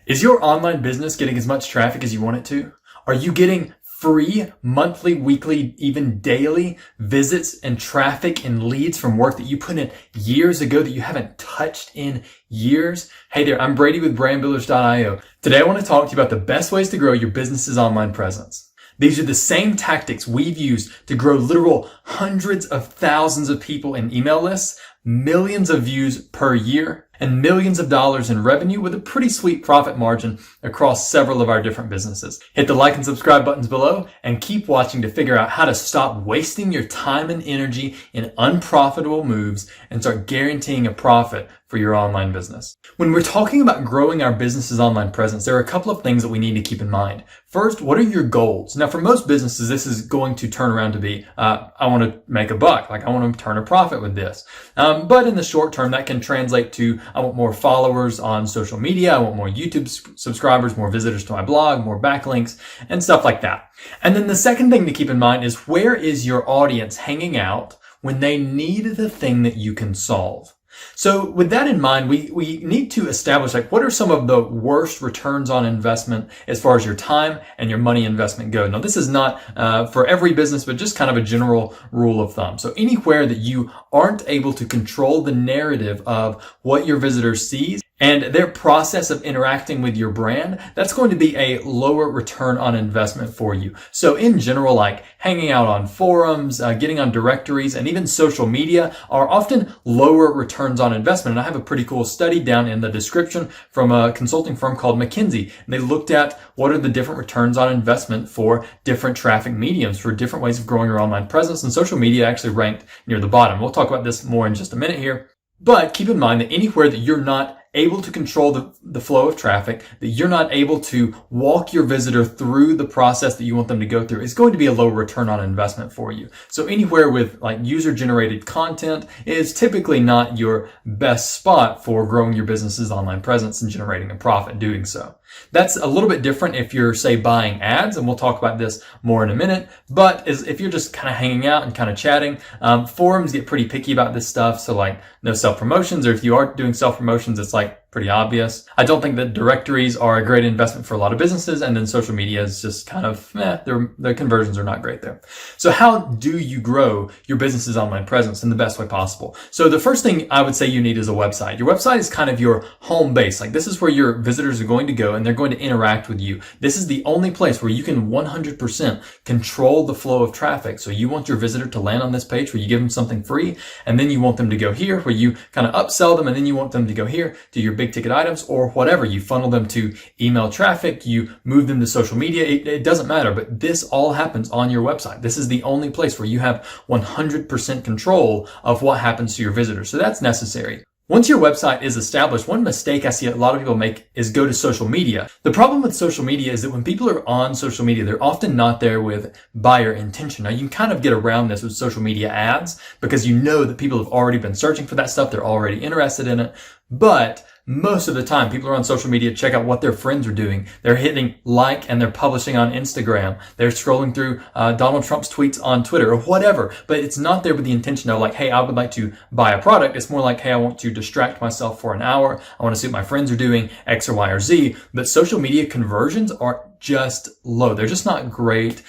Is your online business getting as much traffic as you want it to? Are you getting free monthly, weekly, even daily visits and traffic and leads from work that you put in years ago that you haven't touched in years? Hey there, I'm Brady with brandbuilders.io. Today I want to talk to you about the best ways to grow your business's online presence. These are the same tactics we've used to grow literal hundreds of thousands of people in email lists, millions of views per year, and millions of dollars in revenue with a pretty sweet profit margin across several of our different businesses. Hit the like and subscribe buttons below and keep watching to figure out how to stop wasting your time and energy in unprofitable moves and start guaranteeing a profit for your online business. When we're talking about growing our business's online presence, there are a couple of things that we need to keep in mind. First, what are your goals? Now, for most businesses, this is going to turn around to be, I want to make a buck, like I want to turn a profit with this. But in the short term, that can translate to, I want more followers on social media, I want more YouTube subscribers, more visitors to my blog, more backlinks, and stuff like that. And then the second thing to keep in mind is, where is your audience hanging out when they need the thing that you can solve? So with that in mind, we need to establish, like, what are some of the worst returns on investment as far as your time and your money investment go. Now, this is not for every business, but just kind of a general rule of thumb. So anywhere that you aren't able to control the narrative of what your visitor sees and their process of interacting with your brand, that's going to be a lower return on investment for you. So in general, like hanging out on forums, getting on directories, and even social media are often lower returns on investment. And I have a pretty cool study down in the description from a consulting firm called McKinsey. And they looked at what are the different returns on investment for different traffic mediums, for different ways of growing your online presence. And social media actually ranked near the bottom. We'll talk about this more in just a minute here. But keep in mind that anywhere that you're not able to control the flow of traffic, that you're not able to walk your visitor through the process that you want them to go through, is going to be a low return on investment for you. So anywhere with like user-generated content is typically not your best spot for growing your business's online presence and generating a profit doing so. That's a little bit different if you're, say, buying ads, and we'll talk about this more in a minute. But if you're just kind of hanging out and kind of chatting, forums get pretty picky about this stuff. So like no self-promotions, or if you are doing self-promotions, it's like pretty obvious. I don't think that directories are a great investment for a lot of businesses, and then social media is just kind of, their conversions are not great there. So how do you grow your business's online presence in the best way possible? So the first thing I would say you need is a website. Your website is kind of your home base. Like, this is where your visitors are going to go and they're going to interact with you. This is the only place where you can 100% control the flow of traffic. So you want your visitor to land on this page where you give them something free, and then you want them to go here where you kind of upsell them, and then you want them to go here to your big ticket items or whatever. You funnel them to email traffic, you move them to social media. It doesn't matter, but this all happens on your website. This is the only place where you have 100% control of what happens to your visitors. So that's necessary. Once your website is established, one mistake I see a lot of people make is go to social media. The problem with social media is that when people are on social media, they're often not there with buyer intention. Now, you can kind of get around this with social media ads because you know that people have already been searching for that stuff. They're already interested in it. But most of the time, people are on social media to check out what their friends are doing. They're hitting like and they're publishing on Instagram. They're scrolling through Donald Trump's tweets on Twitter or whatever. But it's not there with the intention of like, hey, I would like to buy a product. It's more like, hey, I want to distract myself for an hour. I want to see what my friends are doing, X or Y or Z. But social media conversions are just low. They're just not great.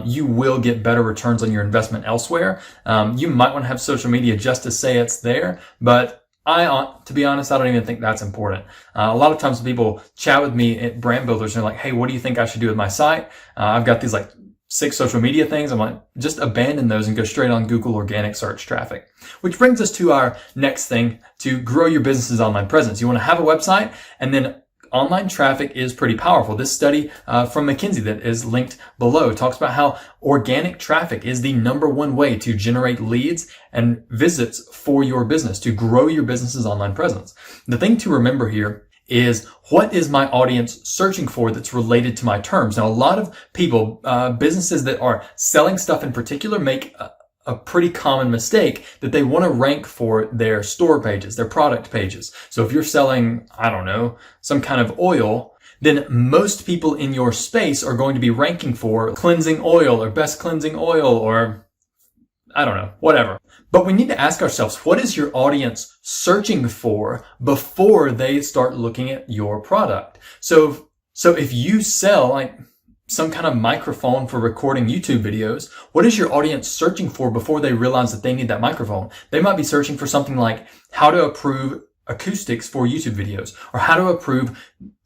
You will get better returns on your investment elsewhere. You might want to have social media just to say it's there, but to be honest, I don't even think that's important. A lot of times when people chat with me at Brand Builders, they're like, hey, what do you think I should do with my site? I've got these like 6 social media things. I'm like, just abandon those and go straight on Google organic search traffic. Which brings us to our next thing to grow your business's online presence. You want to have a website, and then online traffic is pretty powerful. This study from McKinsey that is linked below talks about how organic traffic is the #1 way to generate leads and visits for your business, to grow your business's online presence. The thing to remember here is, what is my audience searching for that's related to my terms? Now, a lot of people, businesses that are selling stuff in particular, make a pretty common mistake that they want to rank for their store pages, their product pages. So if you're selling, I don't know, some kind of oil, then most people in your space are going to be ranking for cleansing oil or best cleansing oil or I don't know, whatever. But we need to ask ourselves, what is your audience searching for before they start looking at your product? So if you sell like some kind of microphone for recording YouTube videos, what is your audience searching for before they realize that they need that microphone? They might be searching for something like how to improve acoustics for YouTube videos, or how to improve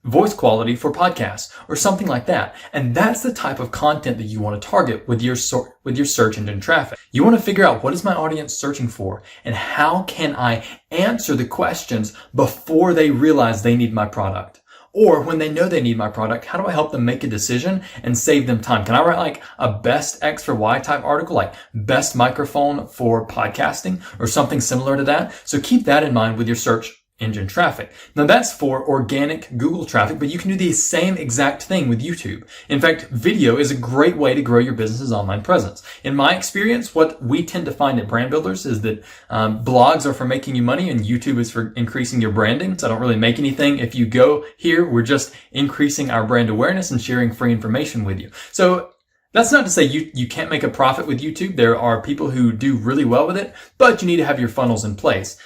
voice quality for podcasts, or something like that. And that's the type of content that you want to target with your search engine traffic. You want to figure out, what is my audience searching for, and how can I answer the questions before they realize they need my product? Or when they know they need my product, how do I help them make a decision and save them time? Can I write like a best X for Y type article, like best microphone for podcasting or something similar to that? So keep that in mind with your search engine traffic. Now that's for organic Google traffic, but you can do the same exact thing with YouTube. In fact, video is a great way to grow your business's online presence. In my experience, what we tend to find at Brand Builders is that blogs are for making you money and YouTube is for increasing your branding. So I don't really make anything. If you go here, we're just increasing our brand awareness and sharing free information with you. So that's not to say you can't make a profit with YouTube. There are people who do really well with it, but you need to have your funnels in place.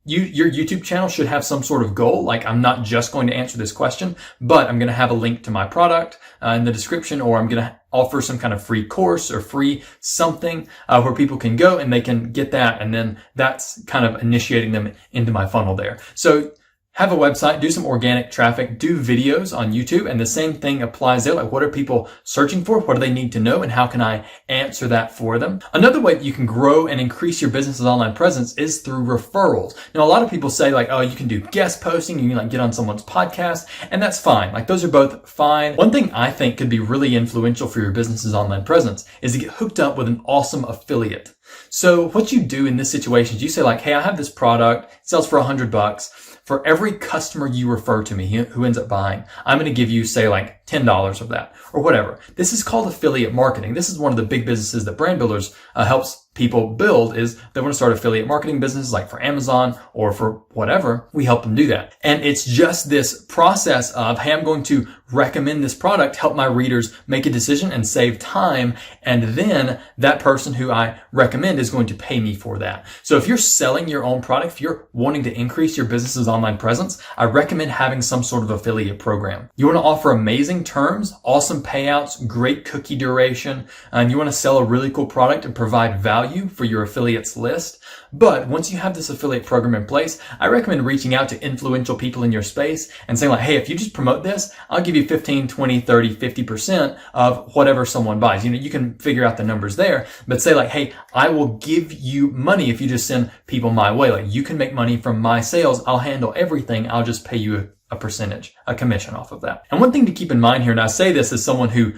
Your YouTube channel should have some sort of goal. Like, I'm not just going to answer this question, but I'm going to have a link to my product in the description, or I'm going to offer some kind of free course or free something where people can go and they can get that. And then that's kind of initiating them into my funnel there. So have a website, do some organic traffic, do videos on YouTube, and the same thing applies there. Like, what are people searching for? What do they need to know? And how can I answer that for them? Another way that you can grow and increase your business's online presence is through referrals. Now, a lot of people say like, oh, you can do guest posting, you can like get on someone's podcast, and that's fine. Like, those are both fine. One thing I think could be really influential for your business's online presence is to get hooked up with an awesome affiliate. So what you do in this situation is you say like, hey, I have this product, it sells for $100. For every customer you refer to me who ends up buying, I'm going to give you, say, like $10 of that or whatever. This is called affiliate marketing. This is one of the big businesses that Brand Builders helps people build. Is they want to start affiliate marketing businesses like for Amazon or for whatever. We help them do that. And it's just this process of, hey, I'm going to recommend this product, help my readers make a decision and save time. And then that person who I recommend is going to pay me for that. So if you're selling your own product, if you're wanting to increase your business's online presence, I recommend having some sort of affiliate program. You want to offer amazing terms, awesome payouts, great cookie duration, and you want to sell a really cool product and provide value for your affiliates list. But once you have this affiliate program in place, I recommend reaching out to influential people in your space and saying like, hey, if you just promote this, I'll give you 15, 20, 30, 50% of whatever someone buys. You know, you can figure out the numbers there, but say like, hey, I will give you money if you just send people my way. Like, you can make money from my sales. I'll handle everything. I'll just pay you a percentage, a commission off of that. And one thing to keep in mind here, and I say this as someone who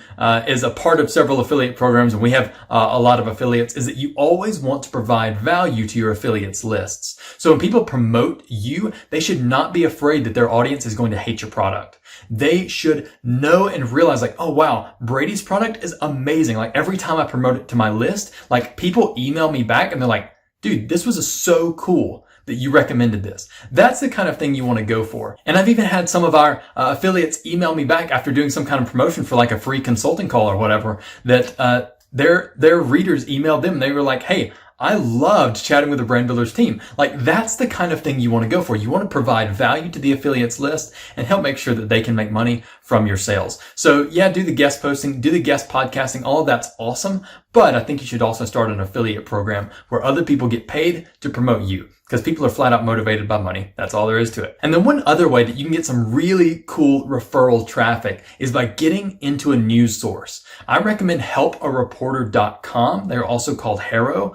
is a part of several affiliate programs, and we have a lot of affiliates, is that you always want to provide value to your affiliates lists. So when people promote you, they should not be afraid that their audience is going to hate your product. They should know and realize like, oh wow, Brady's product is amazing. Like, every time I promote it to my list, like, people email me back and they're like, dude, this was so cool that you recommended this. That's the kind of thing you want to go for. And I've even had some of our affiliates email me back after doing some kind of promotion for like a free consulting call or whatever, that their readers emailed them. They were like, hey, I loved chatting with the Brand Builders team. Like, that's the kind of thing you want to go for. You want to provide value to the affiliates list and help make sure that they can make money from your sales. So yeah, do the guest posting, do the guest podcasting. All of that's awesome. But I think you should also start an affiliate program where other people get paid to promote you, because people are flat out motivated by money. That's all there is to it. And then one other way that you can get some really cool referral traffic is by getting into a news source. I recommend helpareporter.com. They're also called Harrow.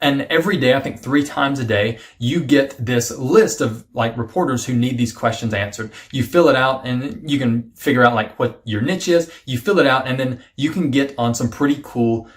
And every day, I think 3 times a day, you get this list of like reporters who need these questions answered. You fill it out and you can figure out like what your niche is. You fill it out and then you can get on some pretty cool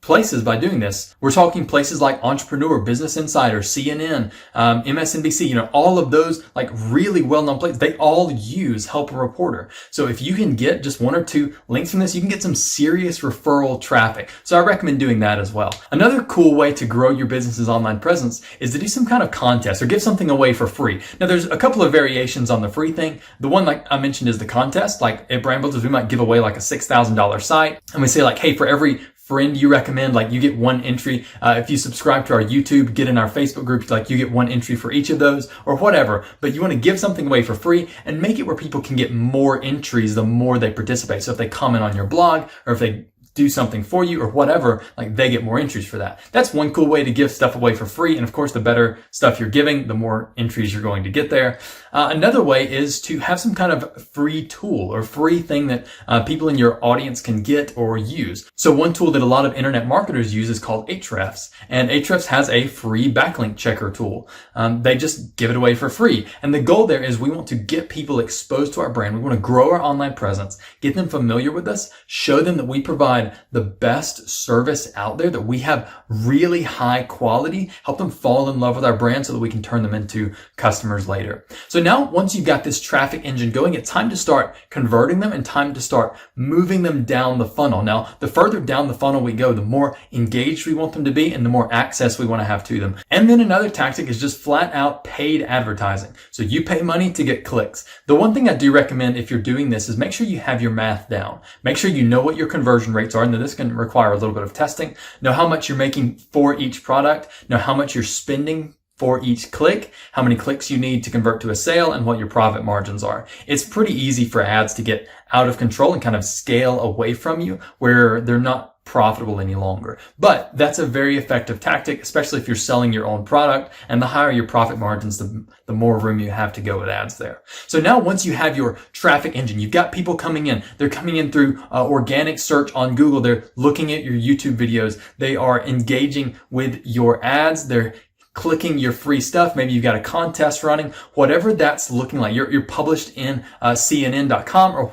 places by doing this. We're talking places like Entrepreneur, Business Insider, CNN, MSNBC, you know, all of those like really well-known places. They all use Help a Reporter. So if you can get just 1 or 2 links from this, you can get some serious referral traffic. So I recommend doing that as well. Another cool way to grow your business's online presence is to do some kind of contest or give something away for free. Now, there's a couple of variations on the free thing. The one like I mentioned is the contest. Like at Brand Builders, we might give away like a $6,000 site, and we say like, hey, for every friend you recommend, like you get one entry. If you subscribe to our YouTube, get in our Facebook group, like you get one entry for each of those or whatever. But you want to give something away for free and make it where people can get more entries the more they participate. So if they comment on your blog or if they do something for you or whatever, like they get more entries for that. That's one cool way to give stuff away for free. And of course, the better stuff you're giving, the more entries you're going to get there. Another way is to have some kind of free tool or free thing that people in your audience can get or use. So one tool that a lot of internet marketers use is called Ahrefs. And Ahrefs has a free backlink checker tool. They just give it away for free. And the goal there is we want to get people exposed to our brand. We want to grow our online presence, get them familiar with us, show them that we provide the best service out there, that we have really high quality, help them fall in love with our brand so that we can turn them into customers later. So now once you've got this traffic engine going, it's time to start converting them and time to start moving them down the funnel. Now, the further down the funnel we go, the more engaged we want them to be and the more access we want to have to them. And then another tactic is just flat out paid advertising. So you pay money to get clicks. The one thing I do recommend if you're doing this is make sure you have your math down. Make sure you know what your conversion rates are. And this can require a little bit of testing. Know how much you're making for each product. Know how much you're spending for each click, how many clicks you need to convert to a sale, and what your profit margins are. It's pretty easy for ads to get out of control and kind of scale away from you where they're not profitable any longer. But that's a very effective tactic, especially if you're selling your own product, and the higher your profit margins, the more room you have to go with ads there. So now once you have your traffic engine, you've got people coming in, they're coming in through organic search on Google, they're looking at your YouTube videos, they are engaging with your ads, they're clicking your free stuff. Maybe you've got a contest running, whatever that's looking like. You're published in CNN.com or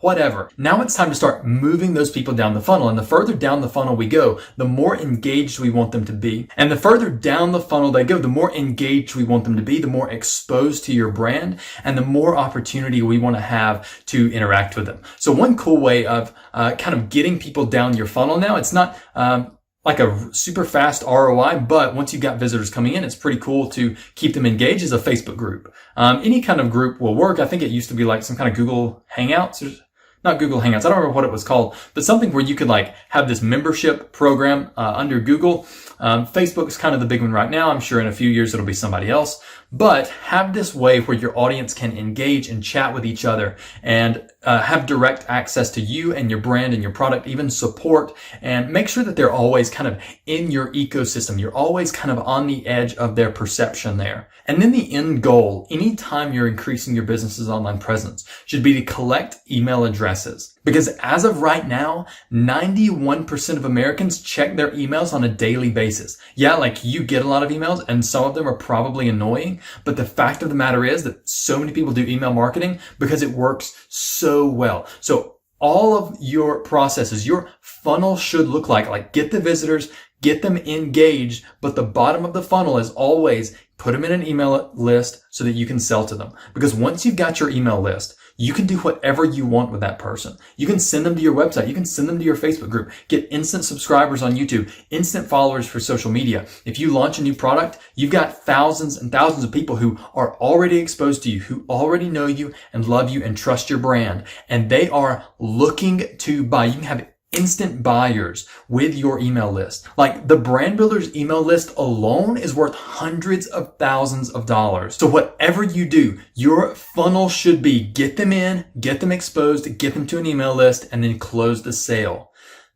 whatever. Now it's time to start moving those people down the funnel. And the further down the funnel we go, the more engaged we want them to be. And the further down the funnel they go, the more engaged we want them to be, the more exposed to your brand, and the more opportunity we want to have to interact with them. So one cool way of kind of getting people down your funnel now, it's not like a super fast ROI, but once you've got visitors coming in, it's pretty cool to keep them engaged as a Facebook group. Any kind of group will work. I think it used to be like some kind of Google Hangouts, not Google Hangouts. I don't remember what it was called, but something where you could like have this membership program under Google. Facebook is kind of the big one right now. I'm sure in a few years it'll be somebody else, but have this way where your audience can engage and chat with each other and have direct access to you and your brand and your product, even support, and make sure that they're always kind of in your ecosystem. You're always kind of on the edge of their perception there. And then the end goal, anytime you're increasing your business's online presence, should be to collect email addresses. Because as of right now, 91% of Americans check their emails on a daily basis. Yeah, like you get a lot of emails and some of them are probably annoying, but the fact of the matter is that so many people do email marketing because it works so well. So all of your processes, your funnel should look like get the visitors, get them engaged, but the bottom of the funnel is always put them in an email list so that you can sell to them. Because once you've got your email list, you can do whatever you want with that person. You can send them to your website. You can send them to your Facebook group. Get instant subscribers on YouTube, instant followers for social media. If you launch a new product, you've got thousands and thousands of people who are already exposed to you, who already know you and love you and trust your brand. And they are looking to buy. You can have instant buyers with your email list. Like the Brand Builder's email list alone is worth hundreds of thousands of dollars. So whatever you do, your funnel should be get them in, get them exposed, get them to an email list, and then close the sale.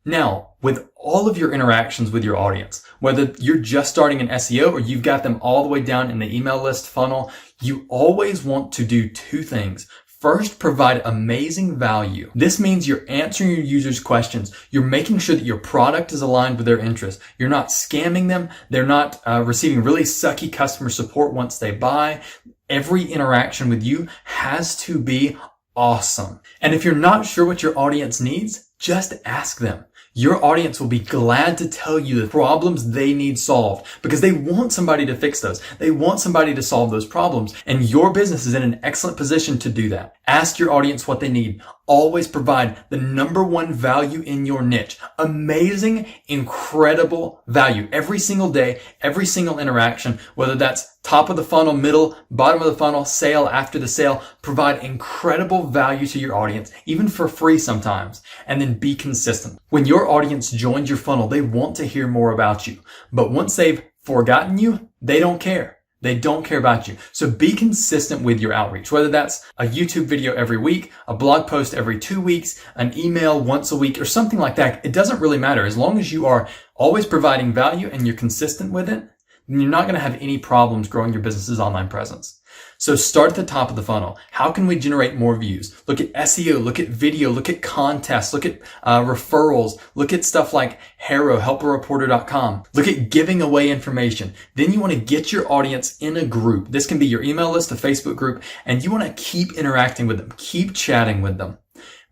Now, with all of your interactions with your audience, whether you're just starting an SEO or you've got them all the way down in the email list funnel, you always want to do two things. First, provide amazing value. This means you're answering your users' questions. You're making sure that your product is aligned with their interests. You're not scamming them. They're not receiving really sucky customer support once they buy. Every interaction with you has to be awesome. And if you're not sure what your audience needs, just ask them. Your audience will be glad to tell you the problems they need solved because they want somebody to fix those. They want somebody to solve those problems, and your business is in an excellent position to do that. Ask your audience what they need. Always provide the number one value in your niche. Amazing, incredible value every single day, every single interaction, whether that's Top of the funnel, middle, bottom of the funnel, sale, after the sale. Provide incredible value to your audience, even for free sometimes. And then be consistent. When your audience joins your funnel, they want to hear more about you. But once they've forgotten you, they don't care. They don't care about you. So be consistent with your outreach, whether that's a YouTube video every week, a blog post every 2 weeks, an email once a week, or something like that. It doesn't really matter. As long as you are always providing value and you're consistent with it, then you're not going to have any problems growing your business's online presence. So start at the top of the funnel. How can we generate more views? Look at SEO, look at video, look at contests, look at referrals, look at stuff like Haro, helpareporter.com. Look at giving away information. Then you want to get your audience in a group. This can be your email list, a Facebook group, and you want to keep interacting with them, keep chatting with them.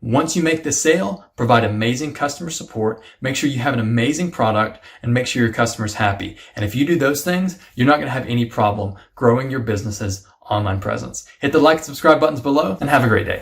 Once you make the sale, provide amazing customer support, make sure you have an amazing product, and make sure your customer's happy. And if you do those things, you're not going to have any problem growing your business's online presence. Hit the like and subscribe buttons below and have a great day.